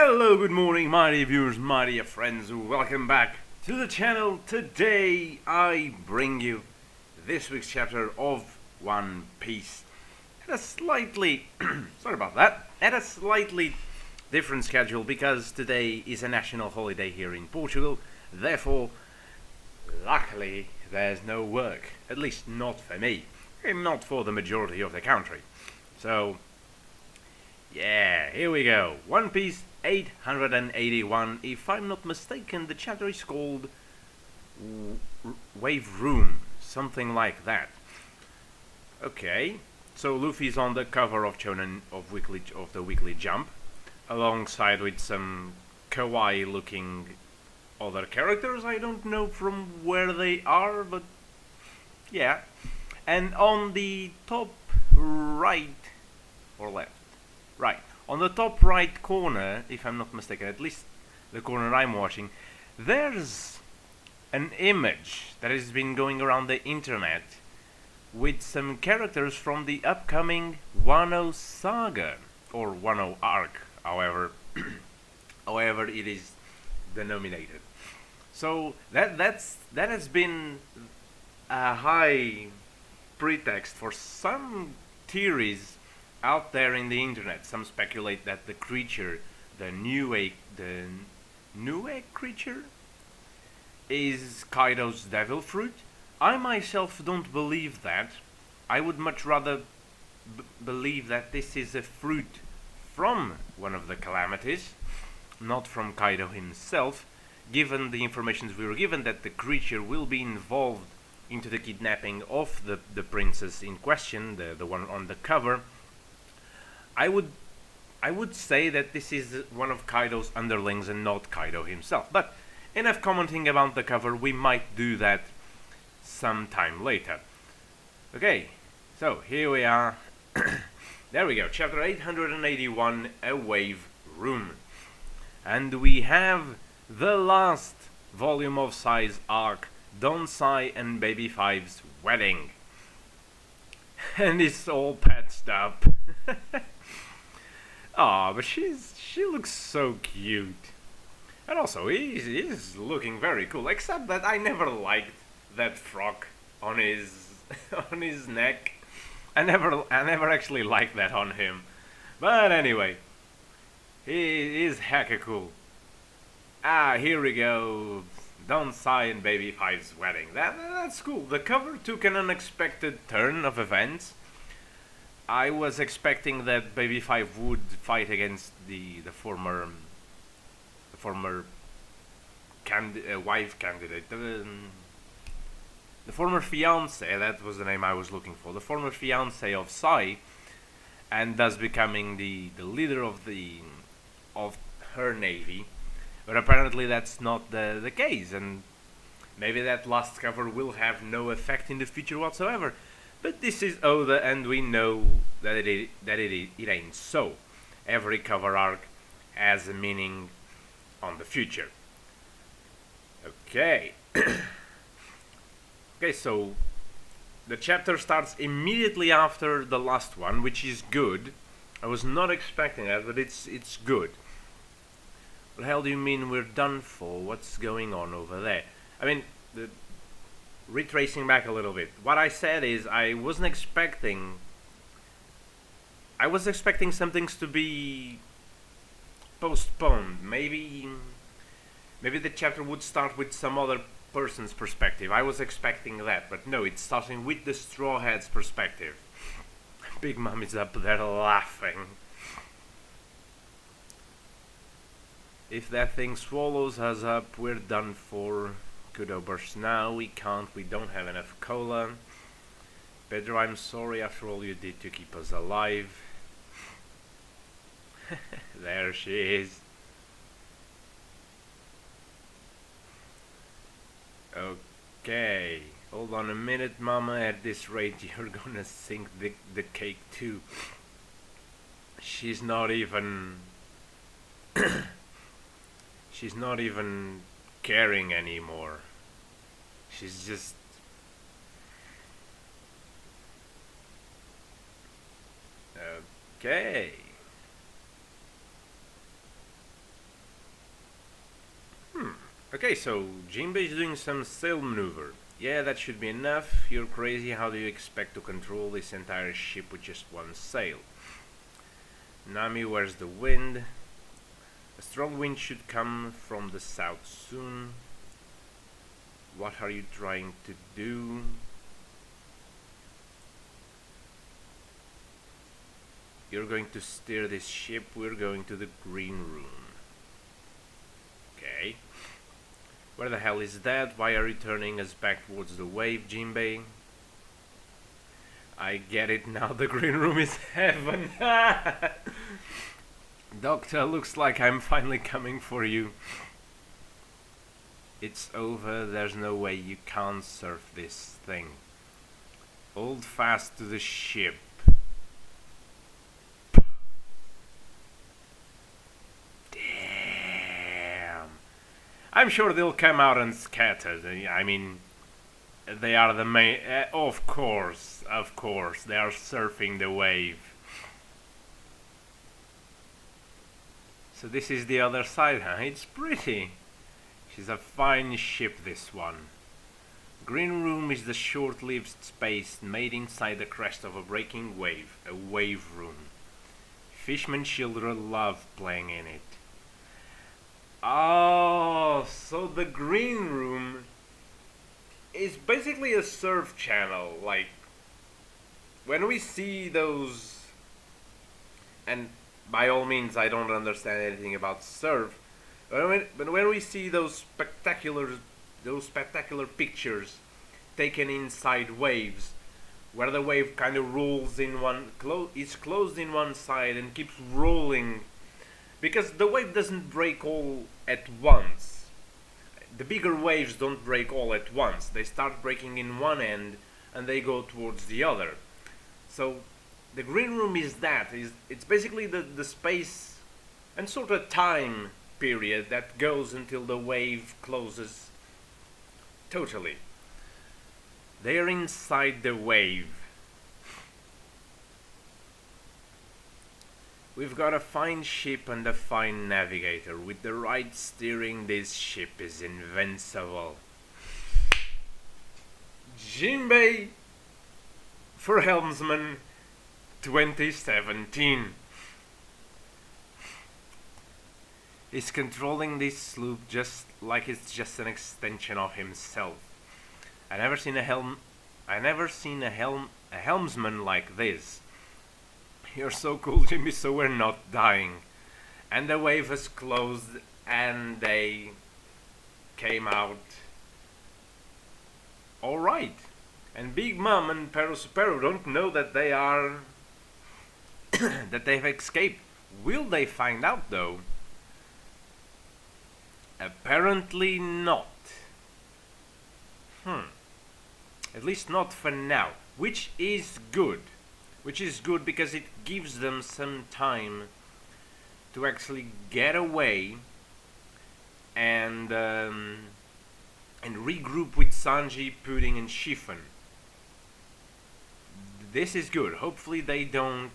Hello, good morning, my dear viewers, my dear friends. Welcome back to the channel. Today I bring you this week's chapter of One Piece. At a slightly, sorry about that, at a slightly different schedule because today is a national holiday here in Portugal. Therefore, luckily, there's no work. At least not for me, and not for the majority of the country. So, yeah, here we go. One Piece 881. If I'm not mistaken, the chapter is called Wave Room, something like that. Okay, so Luffy's on the cover of Shonen of the Weekly Jump, alongside with some kawaii-looking other characters. I don't know from where they are, but yeah. And on the top right or left. Right, on the top right corner, if I'm not mistaken, at least the corner I'm watching, there's an image that has been going around the internet with some characters from the upcoming Wano Saga, or Wano Arc, however, however it is denominated. So that has been a high pretext for some theories out there in the internet. Some speculate that the creature, the new egg creature, is Kaido's devil fruit. I myself don't believe that. I would much rather believe that this is a fruit from one of the calamities, not from Kaido himself, given the information we were given that the creature will be involved into the kidnapping of the princess in question, the one on the cover. I would say that this is one of Kaido's underlings and not Kaido himself. But enough commenting about the cover, we might do that sometime later. Okay, so here we are. There we go, chapter 881, A Wave Room. And we have the last volume of Sai's arc, Donsai and Baby Five's wedding. And it's all patched up. Aw, but she looks so cute. And also, he's looking very cool. Except that I never liked that frock on his on his neck. I never actually liked that on him. But anyway, he is hecka cool. Here we go. Donsai and Baby Five's wedding. That's cool. The cover took an unexpected turn of events. I was expecting that Baby Five would fight against the former wife candidate, the former fiance. That was the name I was looking for. The former fiance of Sai, and thus becoming the leader of her navy. But apparently that's not the case, and maybe that last cover will have no effect in the future whatsoever. But this is Oda, and we know that it ain't so. Every cover arc has a meaning on the future. Okay. Okay, so the chapter starts immediately after the last one, which is good. I was not expecting that, but it's good. What the hell do you mean we're done for? What's going on over there? I mean, retracing back a little bit, what I said is I was expecting some things to be postponed. Maybe the chapter would start with some other person's perspective. I was expecting that, but no, it's starting with the Straw Hat's perspective. Big Mom is up there laughing. If that thing swallows us up, we're done for. Kudo bursts now. We don't have enough cola. Pedro, I'm sorry after all you did to keep us alive. There she is. Okay. Hold on a minute, Mama. At this rate, you're gonna sink the cake too. She's not even... She's not even caring anymore. She's just... Okay. Okay, so Jinbei is doing some sail maneuver. Yeah, that should be enough. You're crazy. How do you expect to control this entire ship with just one sail? Nami, where's the wind? A strong wind should come from the south soon. What are you trying to do? You're going to steer this ship. We're going to the green room. Okay. Where the hell is that? Why are you turning us back towards the wave, Jinbei? I get it now. The green room is heaven. Doctor, looks like I'm finally coming for you. It's over. There's no way you can't surf this thing. Hold fast to the ship. Damn. I'm sure they'll come out and scatter. I mean, they are the main... of course, they are surfing the wave. So this is the other side, huh? It's pretty. She's a fine ship, this one. Green room is the short-lived space made inside the crest of a breaking wave, a wave room. Fishermen children love playing in it. Oh, so the green room is basically a surf channel. Like, when we see those, and by all means I don't understand anything about surf, but when we see those spectacular pictures taken inside waves, where the wave kind of rolls in one, is closed in one side and keeps rolling, because the wave doesn't break all at once. The bigger waves don't break all at once. They start breaking in one end and they go towards the other. So the green room is it's basically the space and sort of time period that goes until the wave closes totally. They are inside the wave. We've got a fine ship and a fine navigator. With the right steering, this ship is invincible. Jinbei for Helmsman 2017. He's controlling this sloop just like it's just an extension of himself. I never seen a helmsman like this. You're so cool, Jimmy, so we're not dying. And the wave has closed and they came out alright. And Big Mom and Pero Supero don't know that they are that they've escaped. Will they find out though? Apparently not. At least not for now, which is good. Which is good because it gives them some time to actually get away and regroup with Sanji, Pudding, and Chiffon. This is good. Hopefully they don't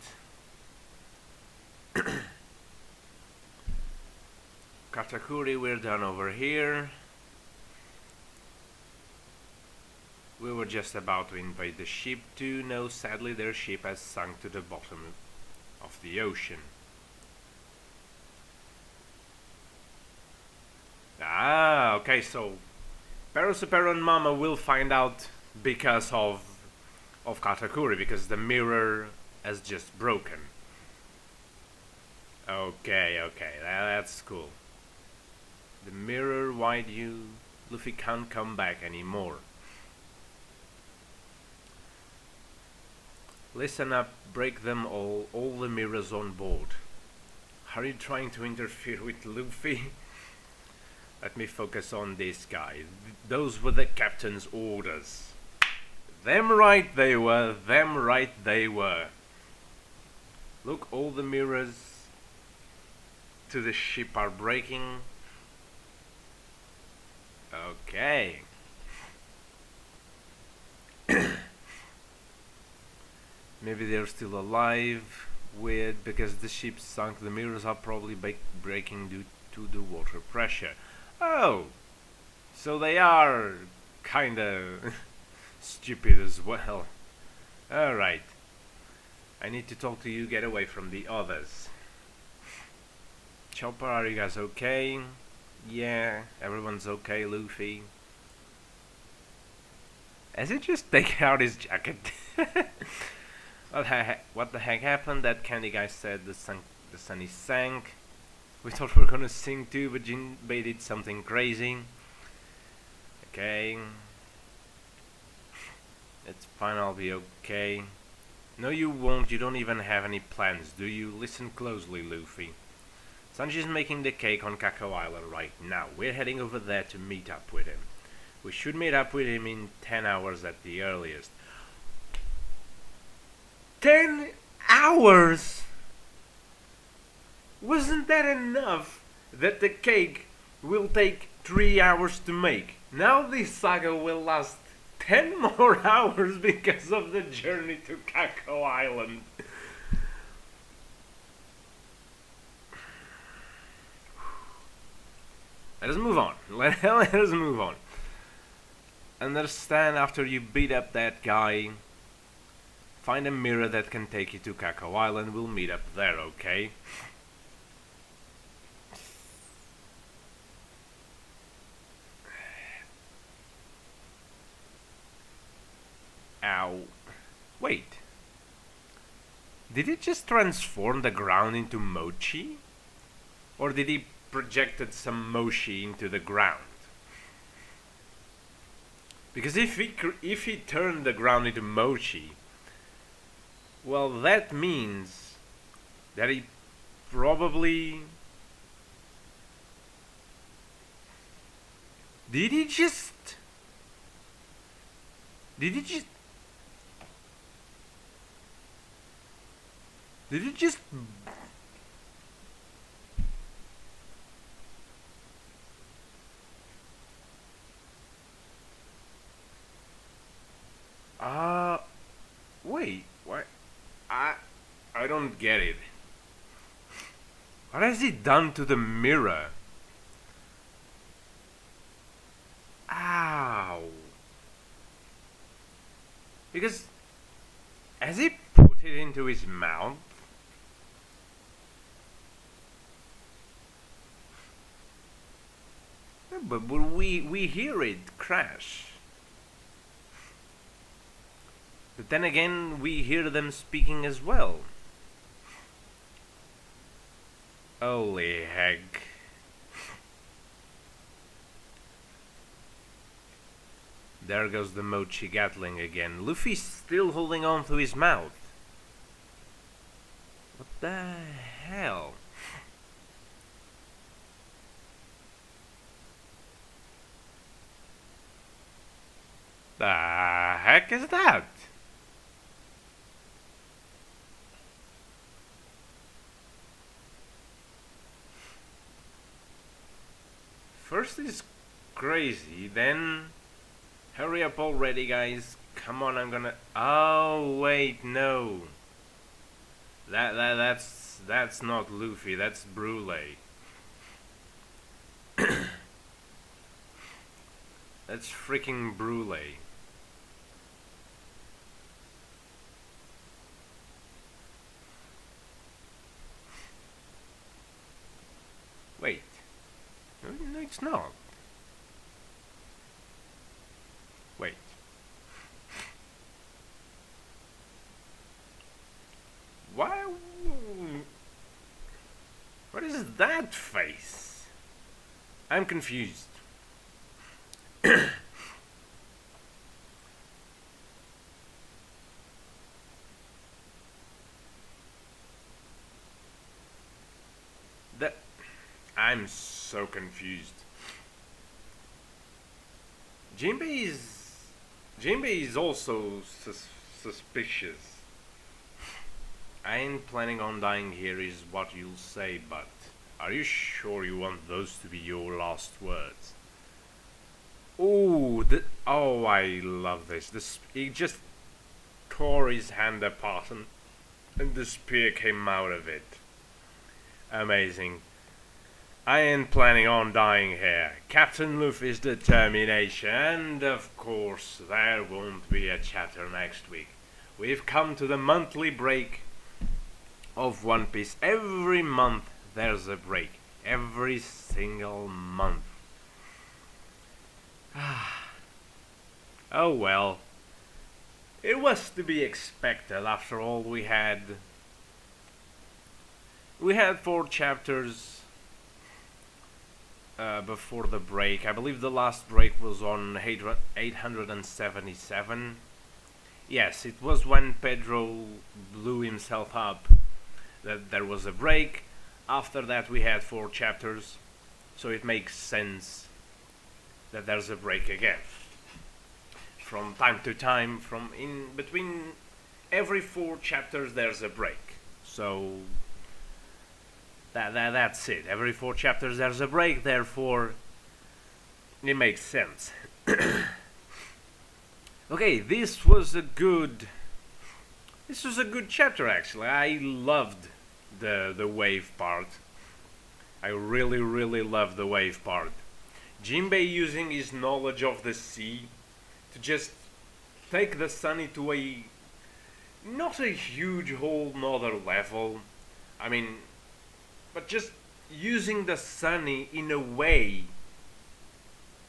Katakuri, we're done over here. We were just about to invade the ship too. No, sadly their ship has sunk to the bottom of the ocean. Ah, okay, so Pero Supero and Mama will find out because of Katakuri, because the mirror has just broken. Okay, that's cool. The mirror, why do you... Luffy can't come back anymore. Listen up, break them all the mirrors on board. Are you trying to interfere with Luffy? Let me focus on this guy. Those were the captain's orders. Them right they were. Look, all the mirrors to the ship are breaking. Okay. Maybe they're still alive. Weird, because the ship sunk. The mirrors are probably breaking due to the water pressure. Oh, So they are kinda stupid as well. Alright. I need to talk to you, get away from the others. Chopper, are you guys okay? Yeah, everyone's okay, Luffy. As he just take out his jacket. What the heck happened? That candy guy said the sun is sank. We thought we were gonna sing too, but Jinbei did something crazy. Okay. It's fine, I'll be okay. No, you won't. You don't even have any plans, do you? Listen closely, Luffy. Sanji's making the cake on Kakao Island right now. We're heading over there to meet up with him. We should meet up with him in 10 hours at the earliest. 10 hours? Wasn't that enough that the cake will take 3 hours to make? Now this saga will last 10 more hours because of the journey to Kakao Island. Let us move on. Let us move on. Understand, after you beat up that guy, find a mirror that can take you to Kakao Island. We'll meet up there, okay? Ow. Wait. Did it just transform the ground into mochi? Or did he projected some mochi into the ground? Because if he turned the ground into mochi, well, that means that he probably... Did he just... Wait, what? I don't get it. What has he done to the mirror? Ow. Because, has he put it into his mouth? Yeah, but we hear it crash. But then again, we hear them speaking as well. Holy heck. There goes the mochi gatling again. Luffy's still holding on to his mouth. What the hell? The heck is that? First is crazy, then hurry up already, guys. Come on, I'm gonna... Oh, wait, no. That's not Luffy, that's Brule. That's freaking Brule. Wait. No, it's not. Wait. Why? What is that face? I'm confused. I'm so confused. Jinbei is also suspicious. I ain't planning on dying here is what you'll say, but are you sure you want those to be your last words? Oh, I love this. He just tore his hand apart and the spear came out of it. Amazing. I ain't planning on dying here. Captain Luffy's determination, and of course there won't be a chapter next week. We've come to the monthly break of One Piece. Every month there's a break. Every single month. Oh well. It was to be expected after all. We had 4 chapters before the break. I believe the last break was on 877. Yes, it was when Pedro blew himself up that there was a break. After that we had 4 chapters, so it makes sense that there's a break again. From time to time, from in between every 4 chapters there's a break. So that's it. Every 4 chapters there's a break, therefore it makes sense. Okay, this was a good chapter actually. I loved the wave part. I really loved the wave part. Jinbei using his knowledge of the sea to just take the Sunny to a not a huge whole nother level. I mean, but just using the Sunny in the way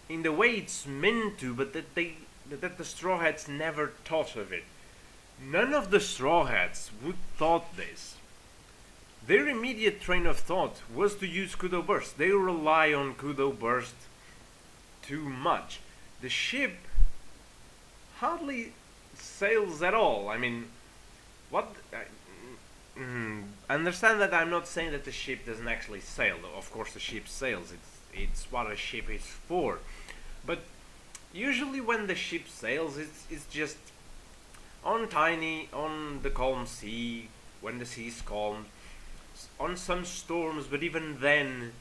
it's meant to, but that the Straw Hats never thought of it. None of the Straw Hats would thought this. Their immediate train of thought was to use Kudo Burst. They rely on Kudo Burst too much. The ship hardly sails at all. I mean, what? Understand that I'm not saying that the ship doesn't actually sail. Of course, the ship sails. It's what a ship is for. But usually, when the ship sails, it's just on the calm sea, when the sea is calm, on some storms. But even then,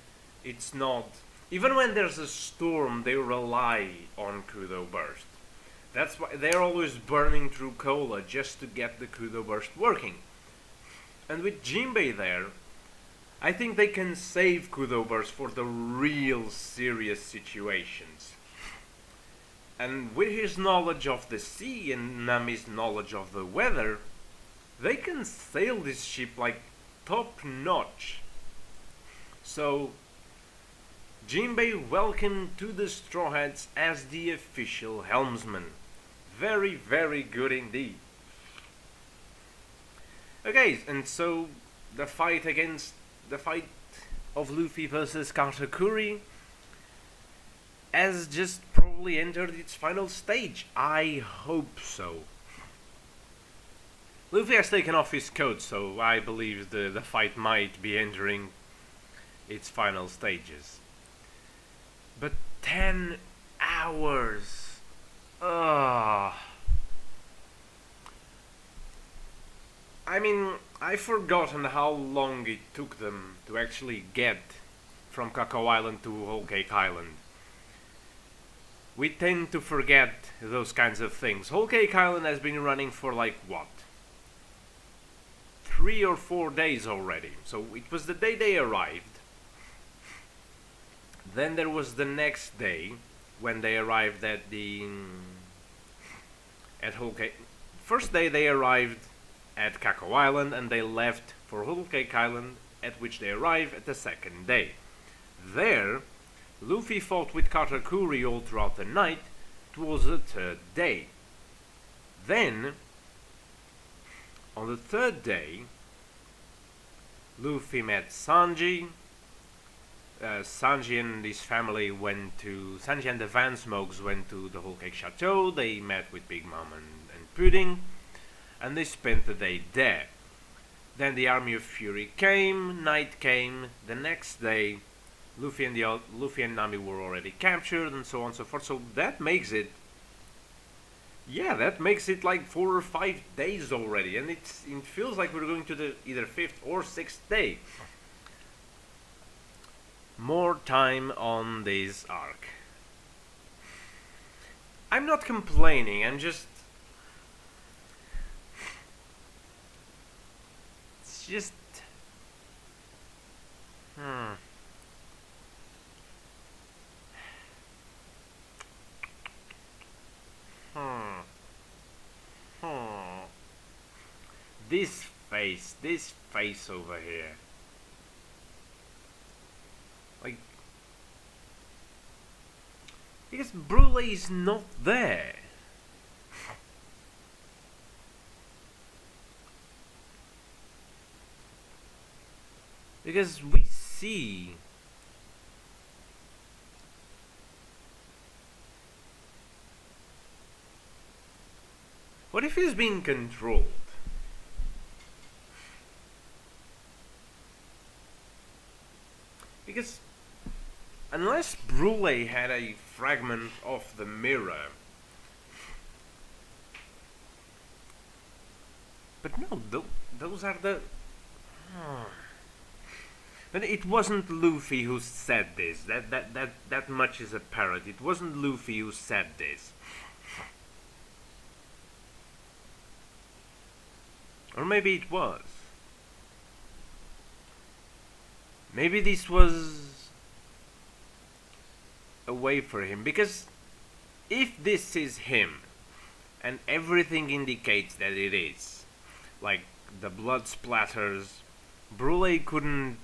it's not. Even when there's a storm, they rely on Kudo Burst. That's why they're always burning through cola just to get the Kudo Burst working. And with Jinbei there, I think they can save Kudo Burst for the real serious situations. And with his knowledge of the sea and Nami's knowledge of the weather, they can sail this ship like top notch. So Jinbei welcomed to the Straw Hats as the official helmsman. Very good indeed. Okay, and so the fight of Luffy versus Katakuri has just probably entered its final stage. I hope so. Luffy has taken off his coat, so I believe the fight might be entering its final stages. But 10 hours. Ugh. I mean, I've forgotten how long it took them to actually get from Cacao Island to Whole Cake Island. We tend to forget those kinds of things. Whole Cake Island has been running for like what? 3 or 4 days already. So it was the day they arrived. Then there was the next day when they arrived at Whole Cake. First day they arrived at Cacao Island and they left for Whole Cake Island, at which they arrived at the second day. There, Luffy fought with Katakuri all throughout the night. It was the third day. Then, on the third day, Luffy met Sanji. Sanji and his family Sanji and the Van Smokes went to the Whole Cake Chateau. They met with Big Mom and Pudding, and they spent the day there. Then the Army of Fury came, night came, the next day Luffy and Nami were already captured, and so on and so forth. So that makes it like 4 or 5 days already, and it feels like we're going to the either 5th or 6th day. More time on this arc. I'm not complaining, it's just this face over here. Like, because Brule is not there. Because we see what if he's being controlled? Because unless Brule had a fragment of the mirror, but no, those are the. But it wasn't Luffy who said this. That much is apparent. It wasn't Luffy who said this. Or maybe it was. Maybe this was a way for him. Because if this is him, and everything indicates that it is, like the blood splatters, Brule couldn't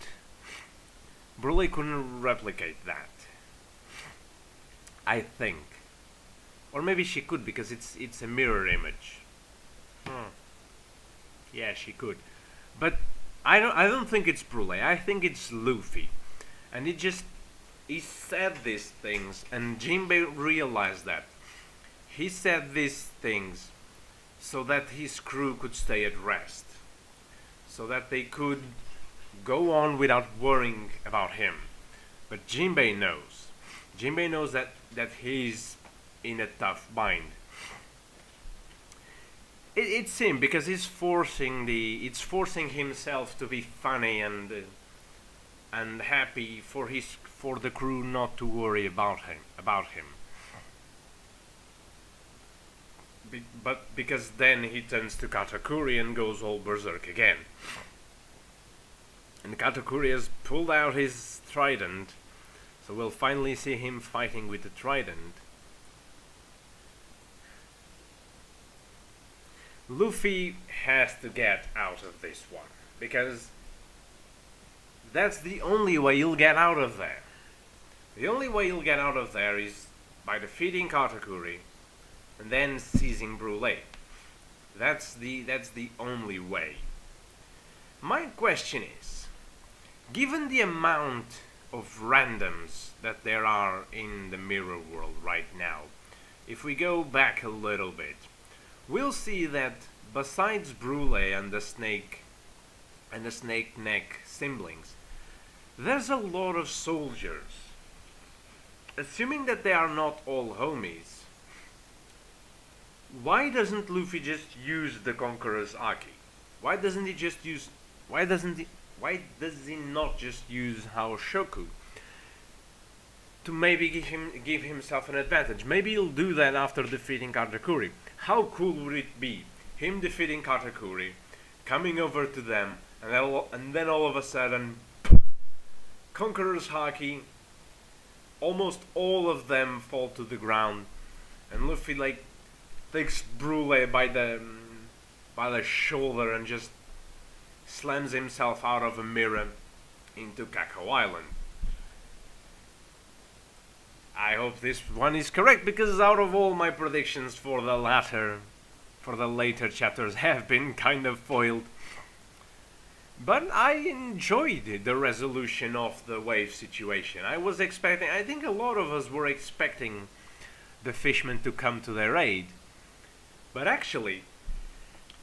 replicate that. I think. Or maybe she could, because it's a mirror image. Yeah, she could. But I don't think it's Brule. I think it's Luffy. And he said these things, and Jinbei realized that. He said these things so that his crew could stay at rest. So that they could go on without worrying about him. But Jinbei knows. Jinbei knows that he's in a tough bind. It's him, because it's forcing himself to be funny and happy for the crew not to worry about him. But because then he turns to Katakuri and goes all berserk again. And Katakuri has pulled out his trident, so we'll finally see him fighting with the trident. Luffy has to get out of this one, because that's the only way he'll get out of there. The only way he'll get out of there is by defeating Katakuri and then seizing Brule. That's the only way. My question is, given the amount of randoms that there are in the mirror world right now, if we go back a little bit, we'll see that besides Brule and the snake neck siblings, there's a lot of soldiers. Assuming that they are not all homies, why doesn't Luffy just use the Conqueror's Aki? Why does he not just use Haoshoku to maybe give himself an advantage? Maybe he'll do that after defeating Katakuri. How cool would it be? Him defeating Katakuri, coming over to them, and then all of a sudden, Conqueror's Haki, almost all of them fall to the ground, and Luffy takes Brule by the shoulder and just slams himself out of a mirror into Kakao Island. I hope this one is correct, because out of all my predictions for the later chapters have been kind of foiled. But I enjoyed the resolution of the wave situation. I think a lot of us were expecting the fishmen to come to their aid. But actually,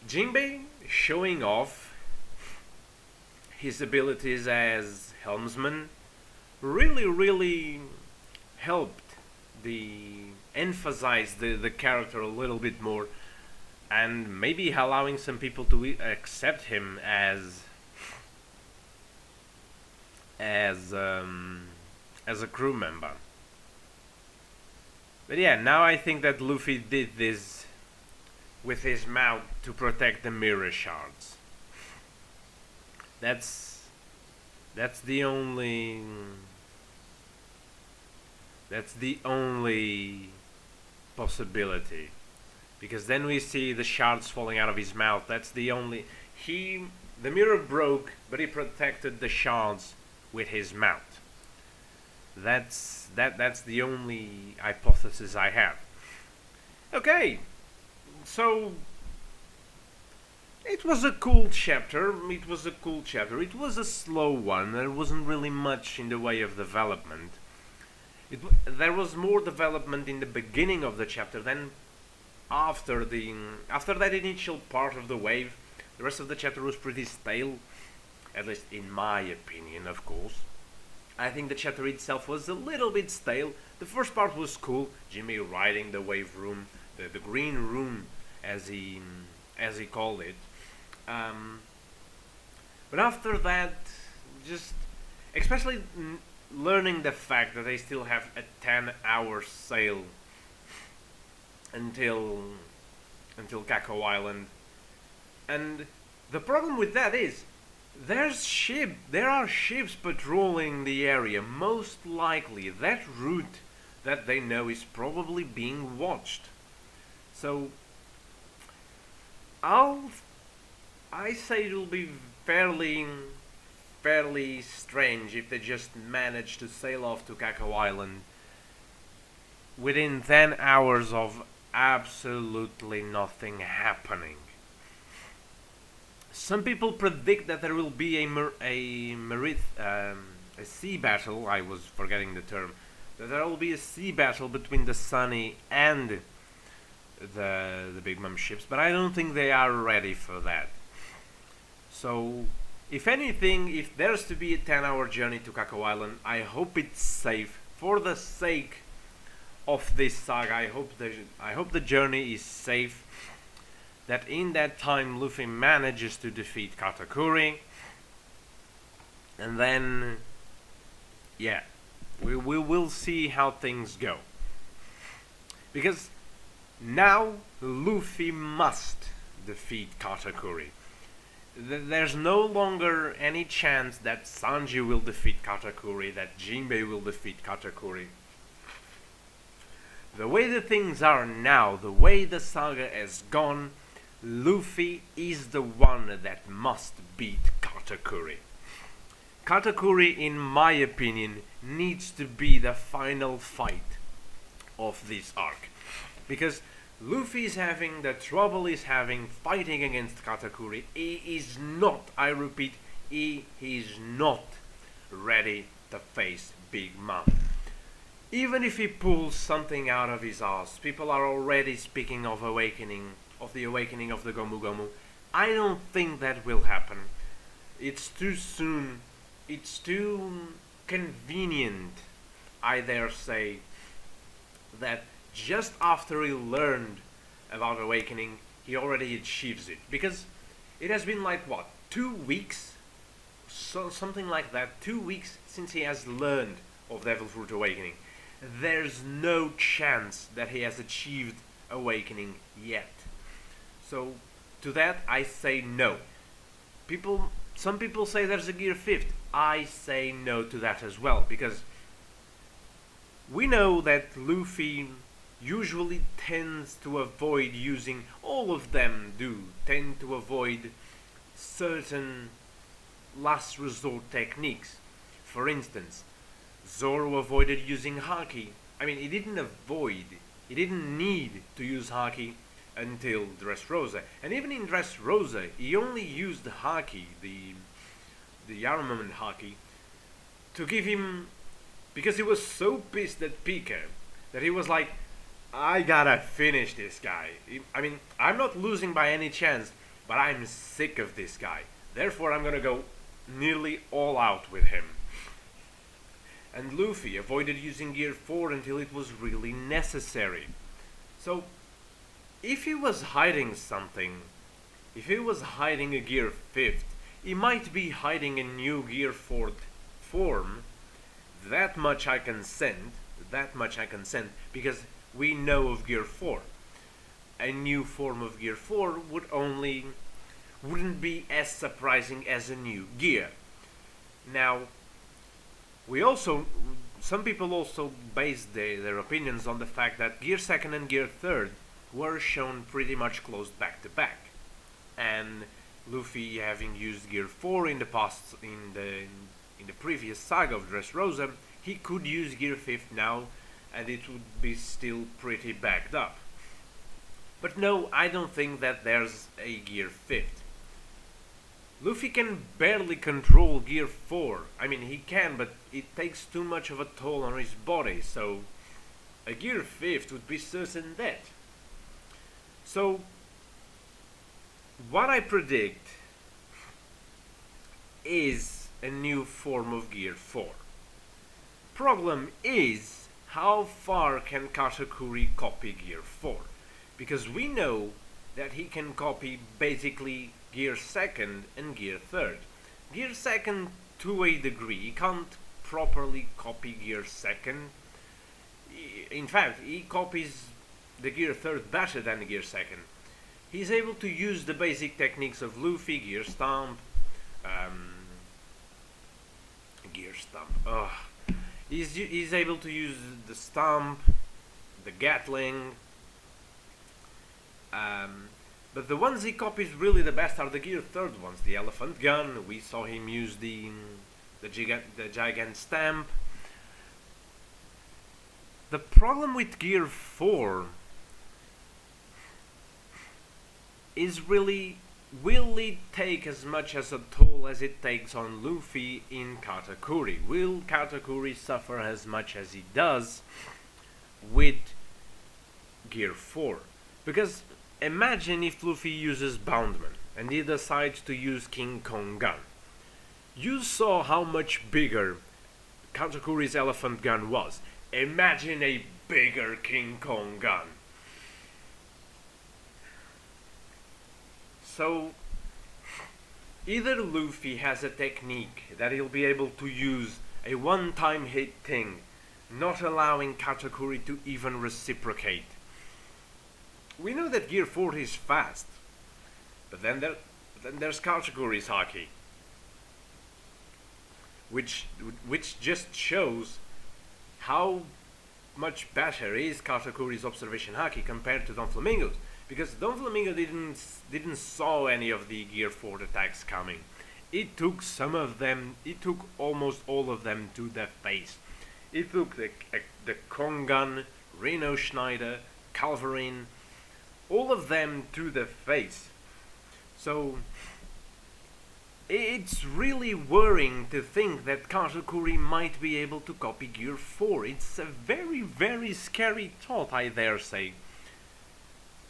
Jinbei showing off his abilities as Helmsman really helped emphasize the character a little bit more, and maybe allowing some people to accept him as a crew member. But yeah, now I think that Luffy did this with his mouth to protect the mirror shards. That's the only possibility, because then we see the shards falling out of his mouth. The mirror broke, but he protected the shards with his mouth. That's the only hypothesis I have. Okay, so it was a cool chapter. It was a cool chapter. It was a slow one. There wasn't really much in the way of development. There was more development in the beginning of the chapter than after that initial part of the wave. The rest of the chapter was pretty stale, at least in my opinion, of course. I think the chapter itself was a little bit stale. The first part was cool. Jinbei riding the wave room, the green room, as he called it. But after that, just especially learning the fact that they still have a 10-hour sail until Kakao Island, and the problem with that is there are ships patrolling the area. Most likely that route that they know is probably being watched. So I say it'll be fairly strange if they just manage to sail off to Kakao Island within 10 hours of absolutely nothing happening. Some people predict that there will be a sea battle. I was forgetting the term. That there will be a sea battle between the Sunny and the Big Mom ships, but I don't think they are ready for that. So, if anything, if there's to be a 10-hour journey to Kakao Island, I hope it's safe. For the sake of this saga, I hope the journey is safe. That in that time Luffy manages to defeat Katakuri, and then yeah, we will see how things go. Because now Luffy must defeat Katakuri. There's no longer any chance that Sanji will defeat Katakuri, that Jinbei will defeat Katakuri. The way the things are now, the way the saga has gone, Luffy is the one that must beat Katakuri. Katakuri, in my opinion, needs to be the final fight of this arc. Because Luffy is having the trouble he's having fighting against Katakuri. He is not, I repeat, he is not ready to face Big Mom. Even if he pulls something out of his ass, people are already speaking of the awakening of the Gomu Gomu. I don't think that will happen. It's too soon. It's too convenient, I dare say, that just after he learned about awakening, he already achieves it. Because it has been like, what, 2 weeks? Something like that. 2 weeks since he has learned of Devil Fruit Awakening. There's no chance that he has achieved awakening yet. So, to that I say no. Some people say there's a Gear 5th. I say no to that as well, because we know that Luffy usually tends to avoid using, all of them tend to avoid certain last resort techniques. For instance, Zoro avoided using Haki. I mean, he didn't need to use Haki until Dressrosa. And even in Dressrosa, he only used the Haki, the armament Haki, to give him, because he was so pissed at Pika that he was like, I gotta finish this guy. I mean, I'm not losing by any chance, but I'm sick of this guy. Therefore, I'm gonna go nearly all out with him. And Luffy avoided using Gear 4 until it was really necessary. So, if he was hiding something, if he was hiding a Gear 5th, he might be hiding a new Gear 4th form. That much I consent, because we know of Gear 4. A new form of Gear 4 wouldn't be as surprising as a new gear. Now, some people also base their opinions on the fact that Gear 2nd and Gear 3rd were shown pretty much close back to back. And Luffy having used Gear 4 in the past, in the previous saga of Dressrosa, he could use Gear 5 now, and it would be still pretty backed up. But no, I don't think that there's a Gear 5. Luffy can barely control Gear 4. I mean, he can, but it takes too much of a toll on his body, so a Gear 5 would be certain death. So, what I predict is a new form of Gear 4. Problem is, how far can Katakuri copy Gear 4? Because we know that he can copy basically Gear 2nd and Gear 3rd. Gear 2nd to a degree, he can't properly copy Gear 2nd. In fact, he copies the Gear 3rd better than the Gear 2nd. He's able to use the basic techniques of Luffy, Gear Stomp, He's able to use the Stomp, the Gatling, but the ones he copies really the best are the Gear 3rd ones. The Elephant Gun, we saw him use the Gigant Stamp. The problem with Gear 4 is really, will it take as much as a toll as it takes on Luffy in Katakuri? Will Katakuri suffer as much as he does with Gear 4? Because imagine if Luffy uses Boundman and he decides to use King Kong Gun. You saw how much bigger Katakuri's Elephant Gun was. Imagine a bigger King Kong Gun. So, either Luffy has a technique that he'll be able to use a one-time hit thing, not allowing Katakuri to even reciprocate. We know that Gear 4 is fast, but then there's Katakuri's Haki, which just shows how much better is Katakuri's Observation Haki compared to Don Flamingo's. Because Don Flamingo didn't saw any of the Gear 4 attacks coming. It took some of them, it took almost all of them to the face. It took the Kong Gun, Reno Schneider, Calverine, all of them to the face. So it's really worrying to think that Katakuri might be able to copy Gear 4. It's a very, very scary thought, I dare say.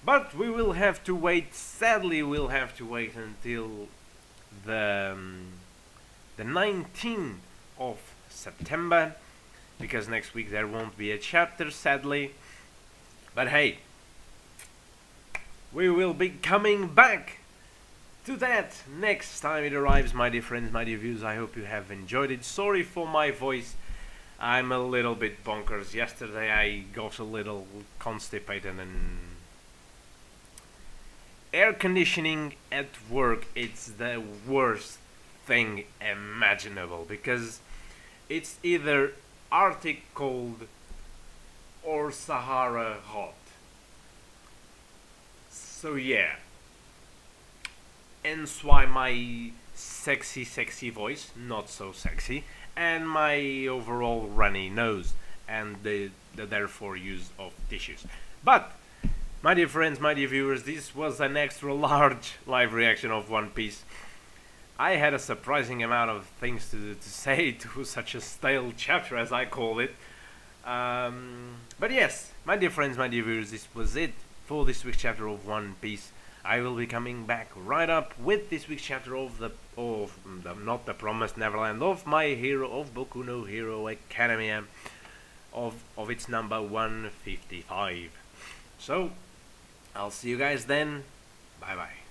But we will have to wait, sadly we'll have to wait until the 19th of September, because next week there won't be a chapter, sadly. But hey, we will be coming back to that next time it arrives, my dear friends, my dear viewers. I hope you have enjoyed it. Sorry for my voice, I'm a little bit bonkers. Yesterday I got a little constipated, and air conditioning at work, it's the worst thing imaginable, because it's either Arctic cold or Sahara hot. So yeah, hence why my sexy voice, not so sexy, and my overall runny nose, and the therefore use of tissues. But my dear friends, my dear viewers, this was an extra large live reaction of One Piece. I had a surprising amount of things to say to such a stale chapter, as I call it. But yes, my dear friends, my dear viewers, this was it for this week's chapter of One Piece. I will be coming back right up with this week's chapter of not the Promised Neverland, of My Hero, of Boku no Hero Academia, of its number 155. So, I'll see you guys then. Bye bye.